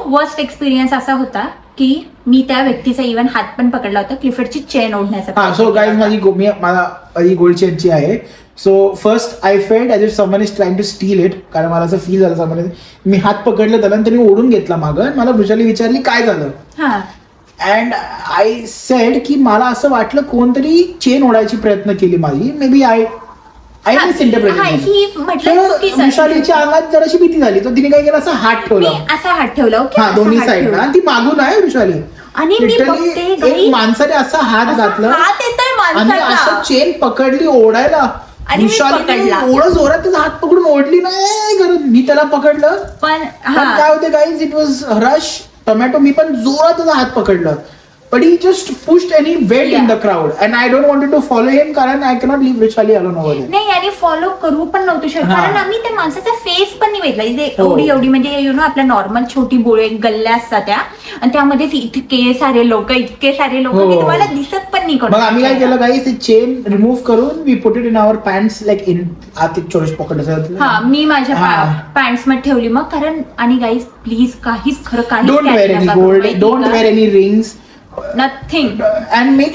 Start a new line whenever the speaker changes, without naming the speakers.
Worst experience असा होता की मी त्या व्यक्तीचा इव्हन हात पण पकडला होता क्लिफर्डची चेन ओढण्याचा.
सो गाईज माझी गोल्ड चेनची आहे. So first I felt as if someone is trying to steal it, कारण मला असं फील झालं समोर मी हात पकडलं त्याला आणि त्यांनी ओढून घेतला मागं. मला वृषाली विचारली काय झालं, अँड आय सेड की मला असं वाटलं कोणतरी चेन ओढायची प्रयत्न केली माझी. मे बी आय वृषालीच्या अंगात जराशी भीती झाली, तर तिने काय केलं असं हात ठेवला,
असा हात ठेवला
हा दोन्ही साईडला. ती मागून आहे वृषाली,
आणि
एक माणसाने असा हात घातला आणि असं चेन पकडली ओढायला. वृषालीने एवढं जोरात त्याचा हात पकडून ओढली नाही करत. मी त्याला पकडलं, पण काय होते guys, it was rush tomato. मी पण जोरात त्याचा हात पकडलं, but he just pushed and he went in the crowd and I don't wanted to follow him कारण I cannot leave Vishali alone over there.
नाही, आणि फॉलो करू पण नव्हतो शकत कारण आम्ही त्या माणसाचा फेस पण नाही बघितला. एवढी म्हणजे यु नो आपल्या नॉर्मल छोटी बोळे गल्ल्या असतात त्या, आणि त्यामध्ये इतके सारे लोक की तुम्हाला दिसत पण नाही.
मग आम्ही काय केलं गाईस, ते चेन रिमूव्ह करून we put it in our pants, like in आत एक छोटे पॉकेट असं.
हा, मी माझ्या पॅन्ट्स मध्ये ठेवली मग. कारण आणि गाईज प्लीज काहीच खरं काही
don't wear any gold, don't wear any rings,
nothing,
and make